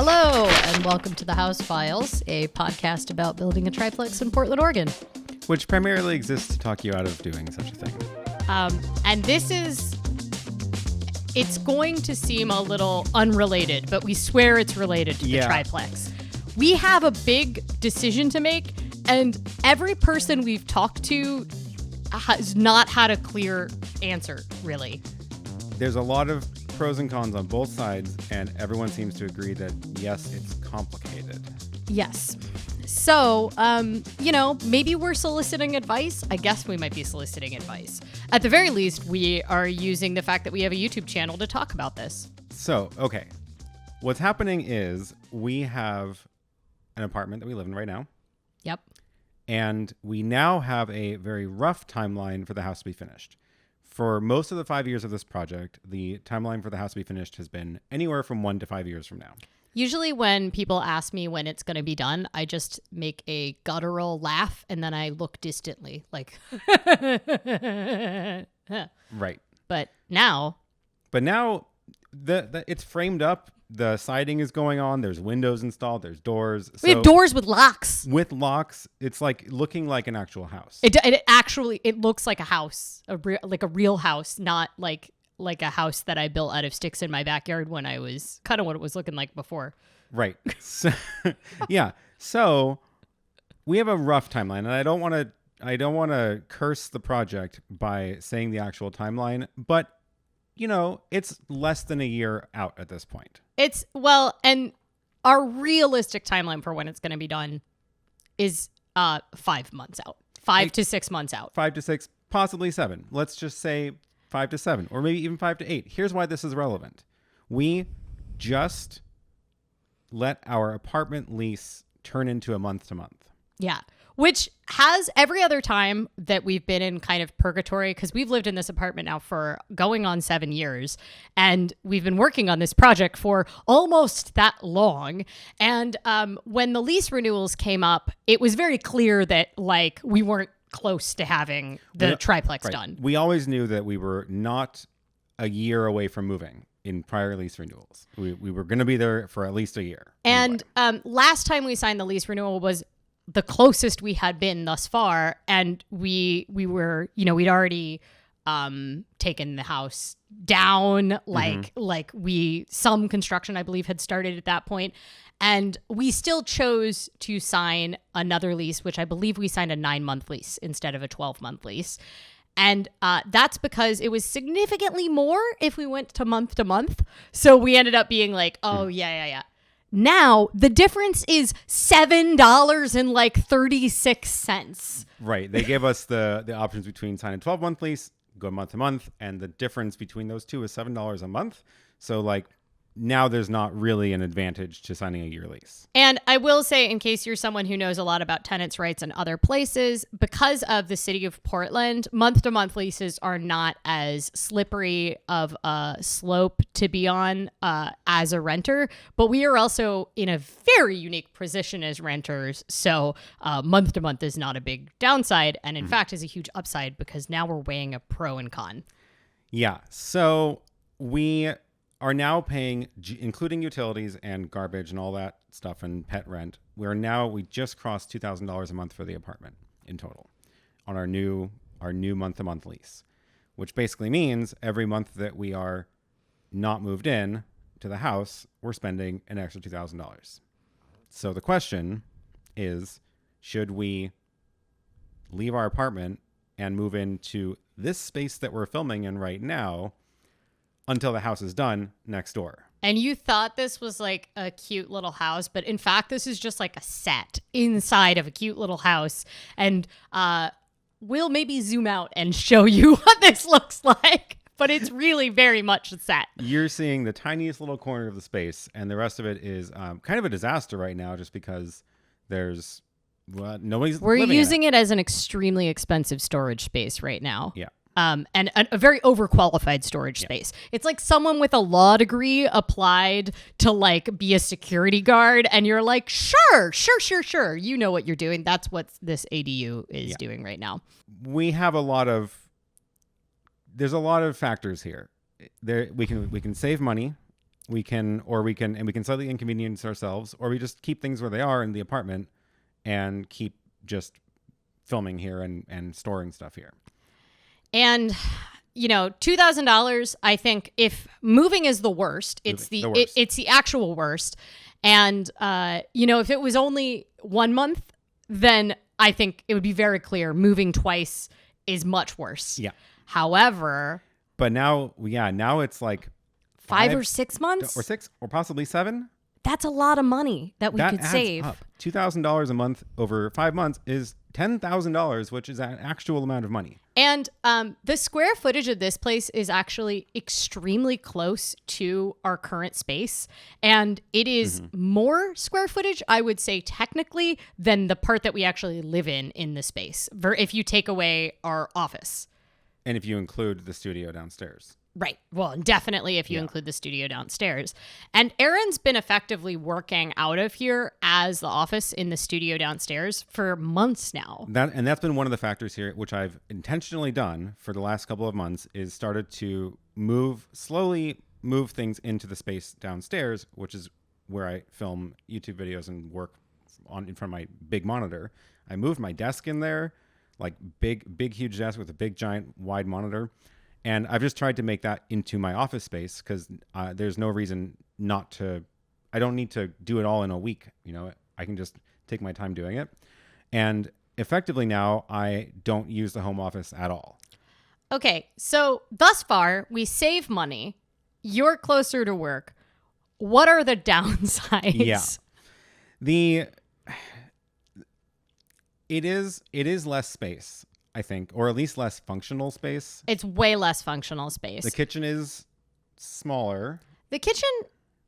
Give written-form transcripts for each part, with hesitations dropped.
Hello, and welcome to the House Files, a podcast about building a triplex in Portland, Oregon. Which primarily exists to talk you out of doing such a thing. And it's going to seem a little unrelated, but we swear it's related to the triplex. We have a big decision to make, and every person we've talked to has not had a clear answer, really. There's a lot of pros and cons on both sides, and everyone seems to agree that, yes, it's complicated. Yes. So, maybe we're soliciting advice. I guess we might be soliciting advice. At the very least, we are using the fact that we have a YouTube channel to talk about this. So, okay. What's happening is we have an apartment that we live in right now. Yep. And we now have a very rough timeline for the house to be finished. For most of the 5 years of this project, the timeline for the house to be finished has been anywhere from 1 to 5 years from now. Usually when people ask me when it's going to be done, I just make a guttural laugh and then I look distantly like, right. But now it's framed up. The siding is going on. There's windows installed. There's doors. We have doors with locks. With locks. It's like looking like an actual house. It looks like a house, like a real house, not like a house that I built out of sticks in my backyard when I was kind of what it was looking like before. Right. So, yeah. So we have a rough timeline, and I don't want to curse the project by saying the actual timeline, but it's less than a year out at this point. And our realistic timeline for when it's going to be done is 5 months out, 5 to 6 months out. 5 to 6, possibly 7. Let's just say 5 to 7, or maybe even 5 to 8. Here's why this is relevant. We just let our apartment lease turn into a month to month. Yeah. Which has every other time that we've been in kind of purgatory, because we've lived in this apartment now for going on 7 years, and we've been working on this project for almost that long. And when the lease renewals came up, it was very clear that we weren't close to having the triplex done. We always knew that we were not a year away from moving in prior lease renewals. We were going to be there for at least a year. And last time we signed the lease renewal was the closest we had been thus far, and we were, we'd already taken the house down, some construction, I believe, had started at that point, and we still chose to sign another lease, which I believe we signed a 9-month lease instead of a 12-month lease. And that's because it was significantly more if we went to month. So we ended up being like, yeah. Now, the difference is $7.36. Right. They gave us the options between sign a 12-month lease, go month to month, and the difference between those two is $7 a month. So, now there's not really an advantage to signing a year lease. And I will say, in case you're someone who knows a lot about tenants' rights in other places, because of the city of Portland, month-to-month leases are not as slippery of a slope to be on as a renter. But we are also in a very unique position as renters. So month-to-month is not a big downside, and in fact is a huge upside, because now we're weighing a pro and con. Yeah. So we are now paying, including utilities and garbage and all that stuff and pet rent, we just crossed $2,000 a month for the apartment in total on our new month-to-month lease, which basically means every month that we are not moved in to the house, we're spending an extra $2,000. So the question is, should we leave our apartment and move into this space that we're filming in right now until the house is done next door? And you thought this was like a cute little house, but in fact, this is just like a set inside of a cute little house. And we'll maybe zoom out and show you what this looks like, but it's really very much a set. You're seeing the tiniest little corner of the space, and the rest of it is kind of a disaster right now, just because nobody's We're living using in it as an extremely expensive storage space right now. Yeah. And a very overqualified storage space. It's like someone with a law degree applied to be a security guard, and you're like, sure. You know what you're doing. That's what this ADU is doing right now. We have there's a lot of factors here. We can save money we can slightly inconvenience ourselves, or we just keep things where they are in the apartment and keep just filming here and storing stuff here. And $2,000, I think if moving is the worst, it's it's the actual worst. And if it was only 1 month, then I think it would be very clear moving twice is much worse. Yeah. However, but now it's like 5 or 6 months or 6 or possibly 7. That's a lot of money that we could save. Up. $2,000 a month over 5 months is $10,000, which is an actual amount of money. And the square footage of this place is actually extremely close to our current space. And it is more square footage, I would say, technically, than the part that we actually live in the space, if you take away our office. And if you include the studio downstairs. Right. Well, definitely if you include the studio downstairs. And Aaron's been effectively working out of here as the office in the studio downstairs for months now. That's been one of the factors here, which I've intentionally done for the last couple of months, is started to slowly move things into the space downstairs, which is where I film YouTube videos and work in front of my big monitor. I moved my desk in there, like big, huge desk with a big, giant, wide monitor. And I've just tried to make that into my office space because there's no reason not to. I don't need to do it all in a week. I can just take my time doing it. And effectively now, I don't use the home office at all. Okay, so thus far, we save money. You're closer to work. What are the downsides? Yeah. It is less space, I think, or at least less functional space. It's way less functional space. The kitchen is smaller. The kitchen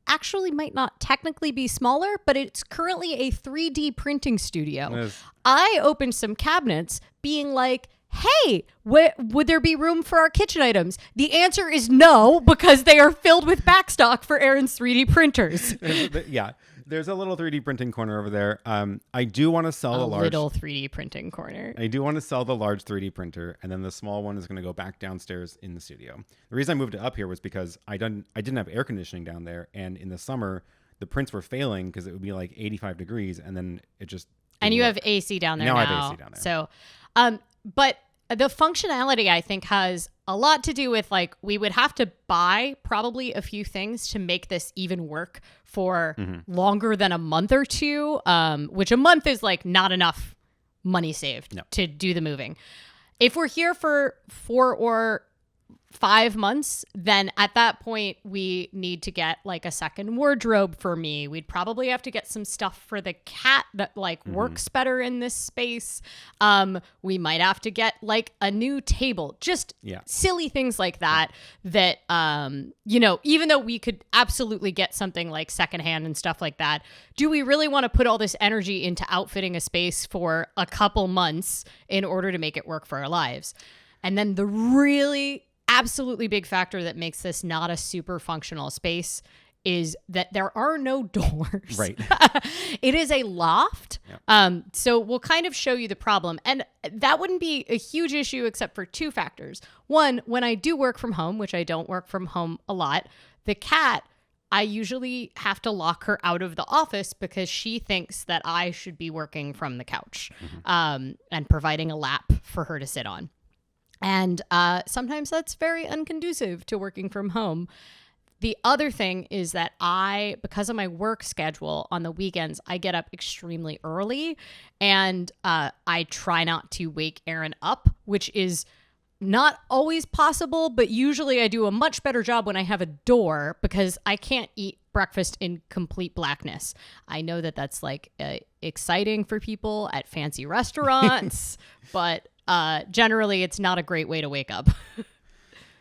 actually might not technically be smaller, but it's currently a 3D printing studio. I opened some cabinets being like, hey, would there be room for our kitchen items? The answer is no, because they are filled with backstock for Aaron's 3D printers. Yeah. There's a little 3D printing corner over there. I do want to sell the little 3D printing corner. I do want to sell the large 3D printer, and then the small one is going to go back downstairs in the studio. The reason I moved it up here was because I didn't have air conditioning down there, and in the summer the prints were failing because it would be like 85 degrees, and then it just and you have AC down there now. I have AC down there. So, but the functionality, I think, has a lot to do with, like, we would have to buy probably a few things to make this even work for longer than a month or two, which a month is like not enough money saved to do the moving. If we're here for 4 or 5 months, then at that point we need to get like a second wardrobe for me. We'd probably have to get some stuff for the cat that works better in this space. We might have to get like a new table, just silly things like that, that, even though we could absolutely get something like secondhand and stuff like that, do we really want to put all this energy into outfitting a space for a couple months in order to make it work for our lives? And then the really absolutely big factor that makes this not a super functional space is that there are no doors. Right. It is a loft. Yeah. So we'll kind of show you the problem. And that wouldn't be a huge issue except for 2 factors. One, when I do work from home, which I don't work from home a lot, the cat, I usually have to lock her out of the office because she thinks that I should be working from the couch, and providing a lap for her to sit on. And sometimes that's very unconducive to working from home. The other thing is that because of my work schedule on the weekends, I get up extremely early, and I try not to wake Aaron up, which is not always possible, but usually I do a much better job when I have a door because I can't eat breakfast in complete blackness. I know that that's like exciting for people at fancy restaurants, but generally it's not a great way to wake up.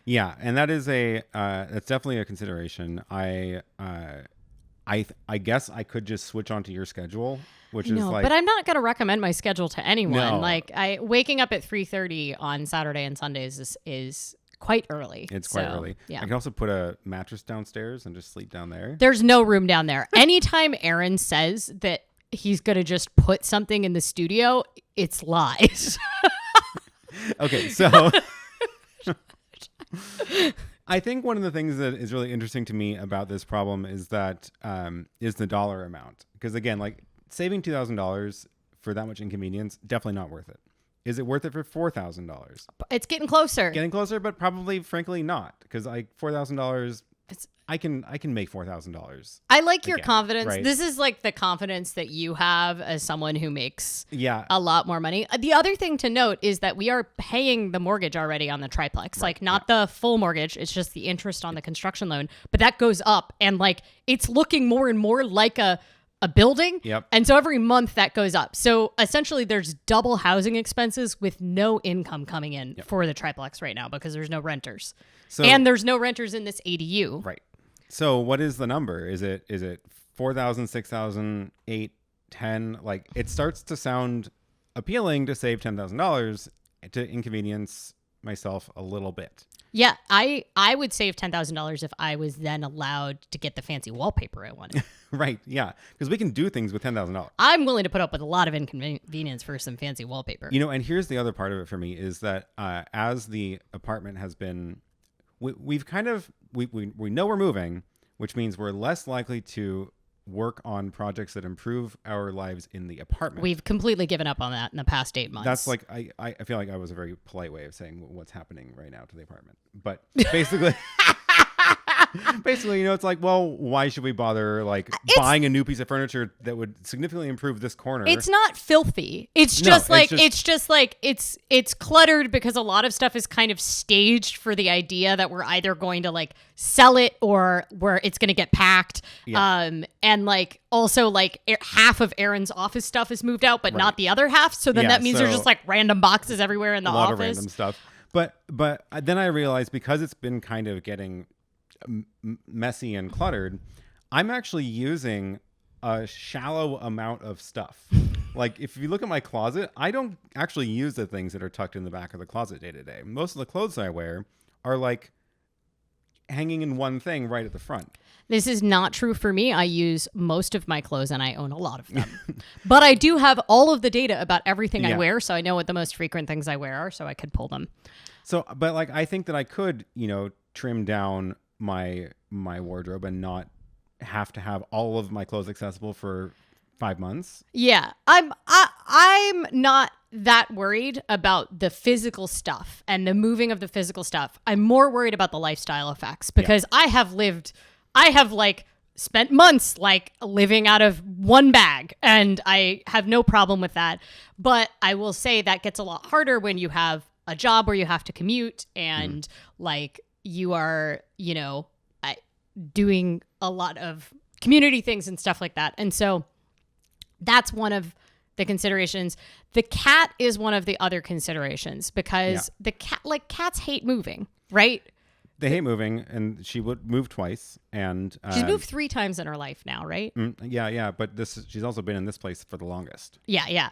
Yeah, and that is that's definitely a consideration. I guess I could just switch onto your schedule, which is like. But I'm not going to recommend my schedule to anyone. No. Like waking up at 3:30 on Saturday and Sundays is quite early. It's quite early. Yeah. I can also put a mattress downstairs and just sleep down there. There's no room down there. Anytime Aaron says that he's going to just put something in the studio, it's lies. Okay, so I think one of the things that is really interesting to me about this problem is that is the dollar amount. Because again, like saving $2,000 for that much inconvenience, definitely not worth it. Is it worth it for $4,000? It's getting closer. Getting closer, but probably, frankly, not. Because like $4,000, I can make $4,000. I like your confidence. Right? This is like the confidence that you have as someone who makes a lot more money. The other thing to note is that we are paying the mortgage already on the triplex, like not the full mortgage. It's just the interest on the construction loan, but that goes up and like it's looking more and more like a building. Yep. And so every month that goes up. So essentially there's double housing expenses with no income coming in for the triplex right now because there's no renters. And there's no renters in this ADU. Right. So what is the number? Is it 4,000, 6,000, 8, 10? Like it starts to sound appealing to save $10,000 to inconvenience myself a little bit. Yeah, I would save $10,000 if I was then allowed to get the fancy wallpaper I wanted. Right, yeah, because we can do things with $10,000. I'm willing to put up with a lot of inconvenience for some fancy wallpaper. You know, and here's the other part of it for me is that as the apartment has been, we know we're moving, which means we're less likely to work on projects that improve our lives in the apartment. We've completely given up on that in the past 8 months. That's like I feel like I was a very polite way of saying what's happening right now to the apartment. But basically basically, you know, it's like, well, why should we bother like buying a new piece of furniture that would significantly improve this corner? It's not filthy. It's just it's cluttered because a lot of stuff is kind of staged for the idea that we're either going to like sell it or where it's going to get packed. Yeah. And like also like half of Aaron's office stuff is moved out, but not the other half. So then that means there's just like random boxes everywhere in the office. A lot of random stuff. But then I realized because it's been kind of getting messy and cluttered, I'm actually using a shallow amount of stuff. Like if you look at my closet, I don't actually use the things that are tucked in the back of the closet day to day. Most of the clothes I wear are like hanging in one thing right at the front. This is not true for me. I use most of my clothes and I own a lot of them. But I do have all of the data about everything I wear, so I know what the most frequent things I wear are, so I could pull them. So, but like I think that I could, you know, trim down my wardrobe and not have to have all of my clothes accessible for 5 months. Yeah, I'm not that worried about the physical stuff and the moving of the physical stuff. I'm more worried about the lifestyle effects because I have like spent months like living out of one bag and I have no problem with that. But I will say that gets a lot harder when you have a job where you have to commute and like you are, you know, doing a lot of community things and stuff like that. And so that's one of the considerations. The cat is one of the other considerations because the cat, like cats hate moving, right? They hate moving, and she would move twice, and she's moved 3 times in her life now, right? Yeah. But she's also been in this place for the longest. Yeah.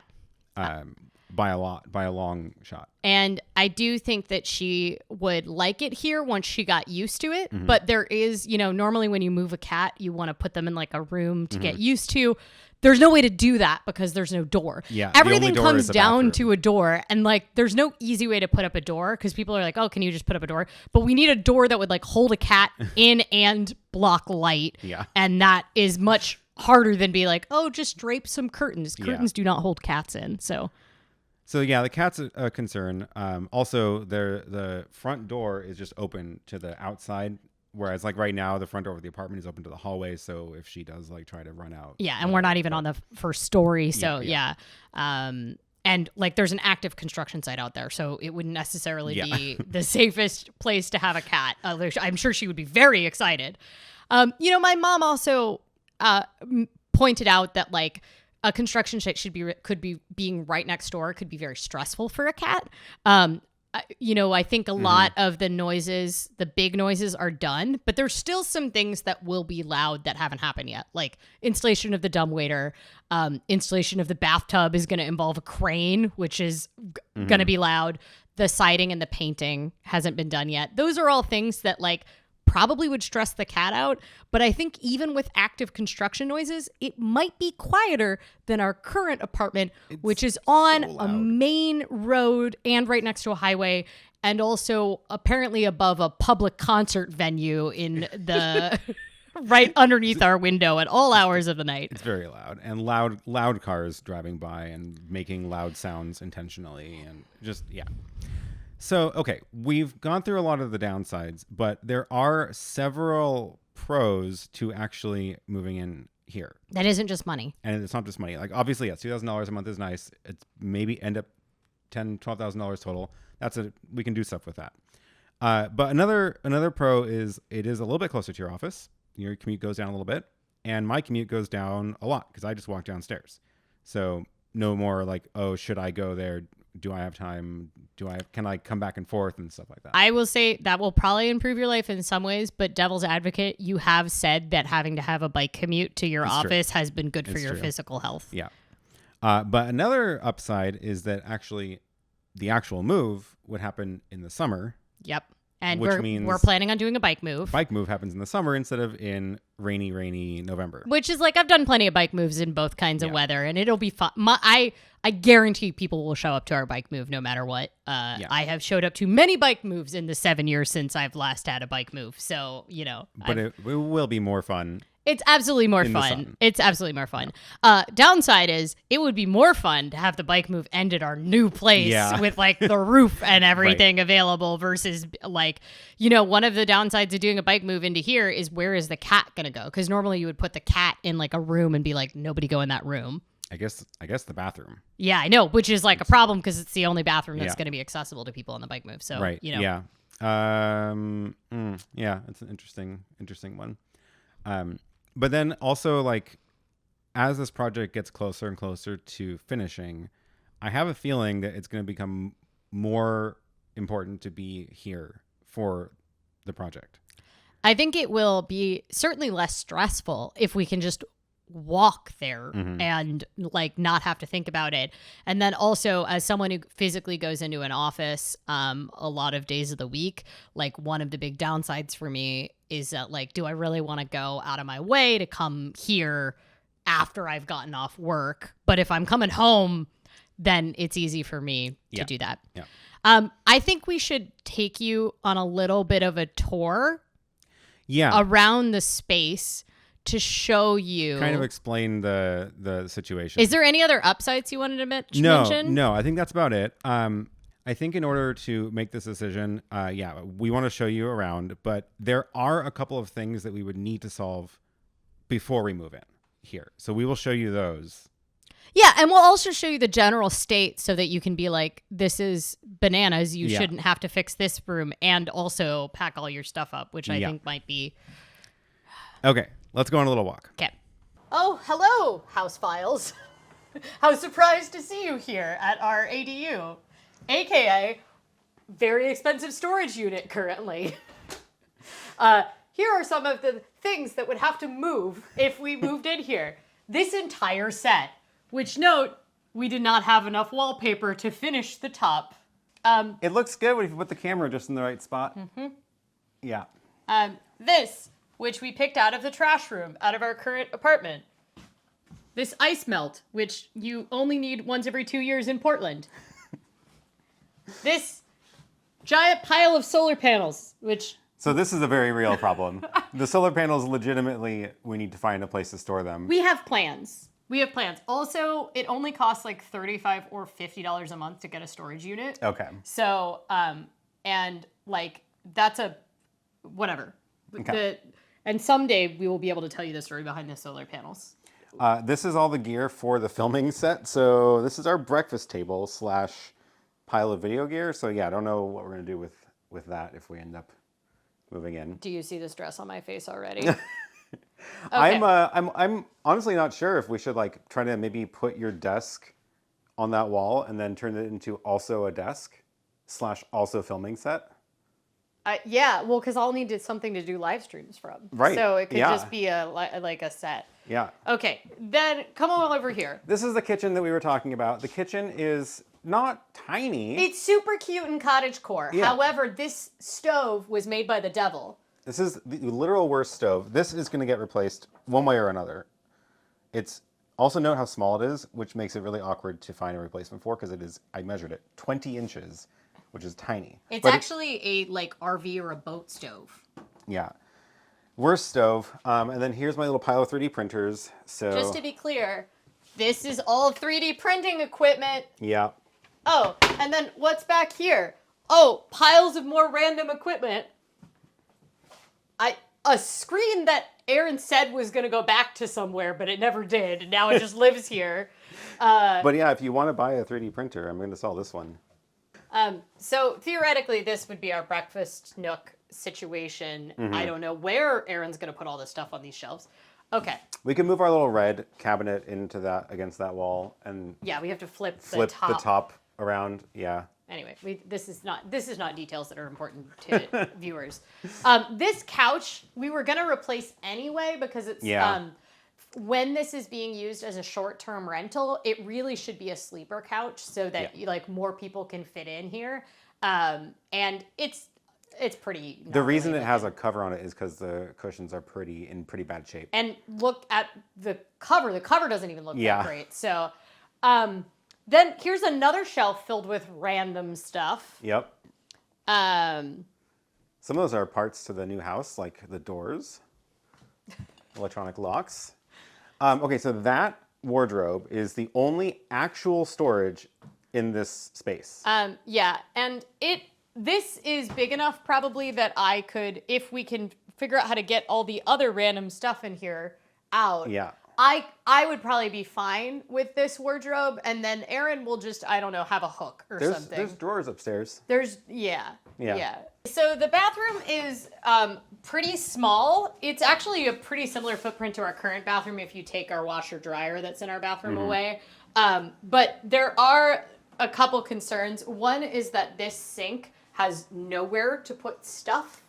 By a long shot. And I do think that she would like it here once she got used to it. Mm-hmm. But there is, you know, normally when you move a cat, you want to put them in like a room to get used to. There's no way to do that because there's no door. Yeah, everything comes down to a door, and like there's no easy way to put up a door because people are like, "Oh, can you just put up a door?" But we need a door that would like hold a cat in and block light. Yeah, and that is much harder than be like, "Oh, just drape some curtains." Curtains do not hold cats in, so. So yeah, the cat's a concern. Also, the front door is just open to the outside. Whereas like right now, the front door of the apartment is open to the hallway. So if she does like try to run out. Yeah. And we're not even on the first story. So yeah. And like there's an active construction site out there. So it wouldn't necessarily be the safest place to have a cat. I'm sure she would be very excited. You know, my mom also pointed out that like a construction site could be being right next door could be very stressful for a cat. You know, I think a lot of the noises, the big noises are done, but there's still some things that will be loud that haven't happened yet. Like installation of the dumbwaiter, installation of the bathtub is going to involve a crane, which is going to be loud. The siding and the painting hasn't been done yet. Those are all things that like probably would stress the cat out. But I think even with active construction noises, it might be quieter than our current apartment, which is on a main road and right next to a highway. and also apparently above a public concert venue in the right underneath our window at all hours of the night. It's very loud, and loud cars driving by and making loud sounds intentionally, and just yeah. So, okay, we've gone through a lot of the downsides, but there are several pros to actually moving in here. That isn't just money. And it's not just money. Like, obviously, yes, $2,000 a month is nice. It's maybe end up $10,000, $12,000 total. We can do stuff with that. But another pro is it is a little bit closer to your office. Your commute goes down a little bit, and my commute goes down a lot because I just walk downstairs. So no more like, oh, should I go there? Do I have time? Can I come back and forth and stuff like that? I will say that will probably improve your life in some ways, but devil's advocate, you have said that having to have a bike commute to your office has been good for your physical health. Yeah. But another upside is that actually the actual move would happen in the summer. Yep. And which we're planning on doing a bike move. Bike move happens in the summer instead of in rainy November. Which is like, I've done plenty of bike moves in both kinds of weather, and it'll be fun. I guarantee people will show up to our bike move no matter what. I have showed up to many bike moves in the 7 years since I've last had a bike move. So, But it will be more fun. It's absolutely more fun. It's absolutely more fun. Downside is it would be more fun to have the bike move end at our new place with like the roof and everything available versus like, one of the downsides of doing a bike move into here is where is the cat going to go? Because normally you would put the cat in like a room and be like, nobody go in that room. I guess the bathroom. Yeah, I know, which is like a problem because it's the only bathroom that's going to be accessible to people on the bike move. So, Yeah. It's an interesting one. But then also, like, as this project gets closer and closer to finishing, I have a feeling that it's going to become more important to be here for the project. I think it will be certainly less stressful if we can just walk there and like not have to think about it. And then also, as someone who physically goes into an office a lot of days of the week, like one of the big downsides for me is that like, do I really want to go out of my way to come here after I've gotten off work? But if I'm coming home, then it's easy for me to do that. I think we should take you on a little bit of a tour around the space to show you, kind of explain the situation. Is there any other upsides you wanted to mention? No, I think that's about it. I think in order to make this decision, we want to show you around, but there are a couple of things that we would need to solve before we move in here. So we will show you those. Yeah, and we'll also show you the general state so that you can be like, this is bananas. You shouldn't have to fix this room and also pack all your stuff up, which I think might be... Okay. Let's go on a little walk. Okay. Oh, hello, House Files. How surprised to see you here at our ADU, aka very expensive storage unit currently. Here are some of the things that would have to move if we moved in here. This entire set, which note, we did not have enough wallpaper to finish the top. It looks good if you put the camera just in the right spot. Yeah. This, which we picked out of the trash room, out of our current apartment. This ice melt, which you only need once every 2 years in Portland. This giant pile of solar panels, which... So this is a very real problem. The solar panels, legitimately, we need to find a place to store them. We have plans. Also, it only costs like $35 or $50 a month to get a storage unit. Okay. So, and like, that's a... whatever. Okay. And someday we will be able to tell you the story behind the solar panels. This is all the gear for the filming set. So this is our breakfast table / pile of video gear. So yeah, I don't know what we're going to do with that if we end up moving in. Do you see the stress on my face already? Okay. I'm honestly not sure if we should like try to maybe put your desk on that wall and then turn it into also a desk / also filming set. Yeah, well, because I'll need something to do live streams from. Right. So it could just be like a set. Yeah. Okay, then come on over here. This is the kitchen that we were talking about. The kitchen is not tiny. It's super cute and cottagecore. Yeah. However, this stove was made by the devil. This is the literal worst stove. This is going to get replaced one way or another. It's also note how small it is, which makes it really awkward to find a replacement for because it is, I measured it, 20 inches. which is tiny. It's But actually a like RV or a boat stove. yeah. Worst stove. And then here's my little pile of 3D printers. So Just to be clear, this is all 3D printing equipment. yeah. Oh, and then what's back here? Oh, piles of more random equipment. A screen that Aaron said was going to go back to somewhere, but it never did. And now it just lives here. But yeah, if you want to buy a 3D printer, I'm going to sell this one. So theoretically, this would be our breakfast nook situation. I don't know where Aaron's going to put all this stuff on these shelves. Okay. We can move our little red cabinet into that, against that wall, and Yeah, we have to flip flip the top. the top around. Yeah. Anyway, this is not details that are important to viewers. This couch we were gonna replace anyway because it's when this is being used as a short-term rental, it really should be a sleeper couch so that like more people can fit in here. And it's pretty. The reason it has a cover on it is because the cushions are in pretty bad shape. And look at the cover. The cover doesn't even look that great. So. Then here's another shelf filled with random stuff. Yep. Um, Some of those are parts to the new house, like the doors, electronic locks. Okay, so that wardrobe is the only actual storage in this space. yeah, and this is big enough probably that I could, if we can figure out how to get all the other random stuff in here out. Yeah. I would probably be fine with this wardrobe, and then Aaron will just, I don't know, have a hook or something. There's drawers upstairs. Yeah. Yeah. So the bathroom is pretty small. It's actually a pretty similar footprint to our current bathroom if you take our washer dryer that's in our bathroom away. But there are a couple concerns. One is that this sink has nowhere to put stuff.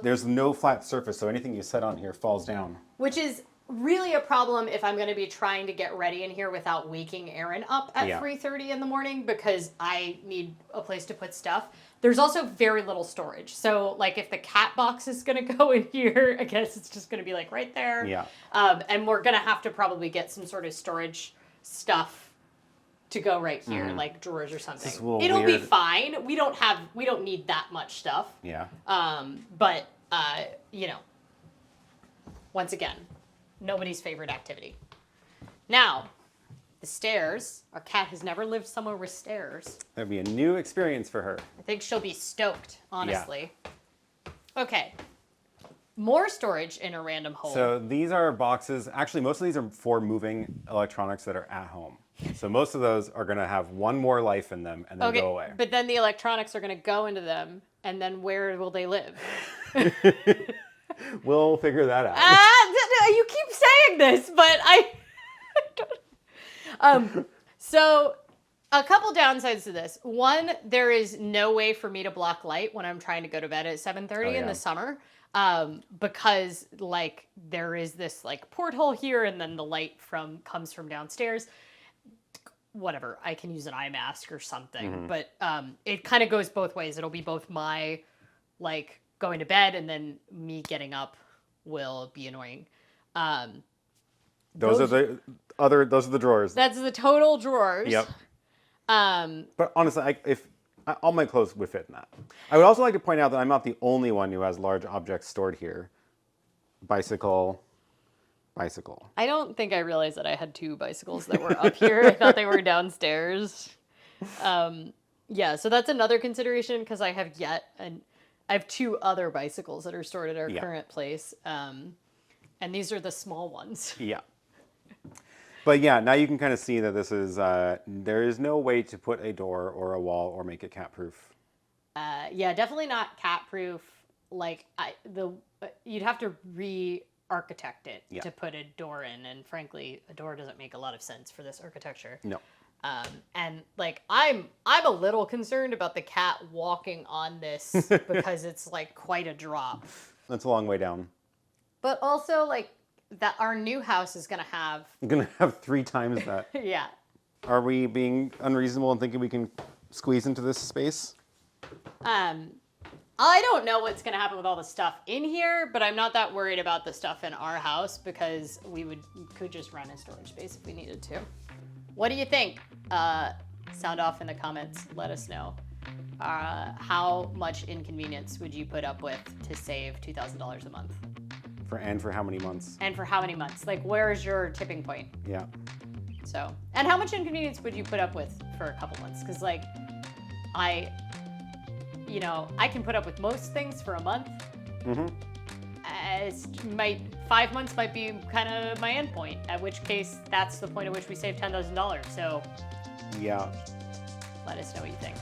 There's no flat surface, so anything you set on here falls down. Which is really a problem if I'm going to be trying to get ready in here without waking Aaron up at 3:30 in the morning because I need a place to put stuff. There's also very little storage. So like if the cat box is going to go in here, I guess it's just going to be like right there. Yeah. And we're going to have to probably get some sort of storage stuff to go right here, like drawers or something. It'll be fine. We don't need that much stuff. Yeah. But once again, nobody's favorite activity. Now, the stairs. Our cat has never lived somewhere with stairs. That'd be a new experience for her. I think she'll be stoked, honestly. Yeah. Okay. More storage in a random hole. So these are boxes. Actually, most of these are for moving electronics that are at home. So most of those are going to have one more life in them and then go away. But then the electronics are going to go into them, and then where will they live? We'll figure that out. You keep saying this, but I don't. So a couple downsides to this. One, there is no way for me to block light when I'm trying to go to bed at 7:30 in the summer. Because like there is this like porthole here and then the light comes from downstairs. Whatever, I can use an eye mask or something, but it kind of goes both ways. It'll be both my like going to bed and then me getting up will be annoying. Those are the drawers. That's the total drawers. Yep. But honestly, all my clothes would fit in that. I would also like to point out that I'm not the only one who has large objects stored here. Bicycle. I don't think I realized that I had two bicycles that were up here. I thought they were downstairs. Yeah, so that's another consideration because I have two other bicycles that are stored at our current place. And these are the small ones. Yeah. But yeah, now you can kind of see that this is, there is no way to put a door or a wall or make it cat-proof. Yeah, definitely not cat-proof. Like, you'd have to re-architect it to put a door in. And frankly, a door doesn't make a lot of sense for this architecture. No. And like, I'm a little concerned about the cat walking on this because it's like quite a drop. That's a long way down. But also like, that our new house is gonna have 3 times that. Yeah. Are we being unreasonable and thinking we can squeeze into this space? I don't know what's gonna happen with all the stuff in here, but I'm not that worried about the stuff in our house because we could just rent a storage space if we needed to. What do you think? Sound off in the comments. Let us know. how much inconvenience would you put up with to save $2,000 a month? For how many months? And for how many months? Like, where is your tipping point? Yeah. So, and how much inconvenience would you put up with for a couple months? Because, like, I can put up with most things for a month. Mm-hmm. 5 months might be kind of my end point, at which case that's the point at which we save $10,000. So, Yeah. let us know what you think.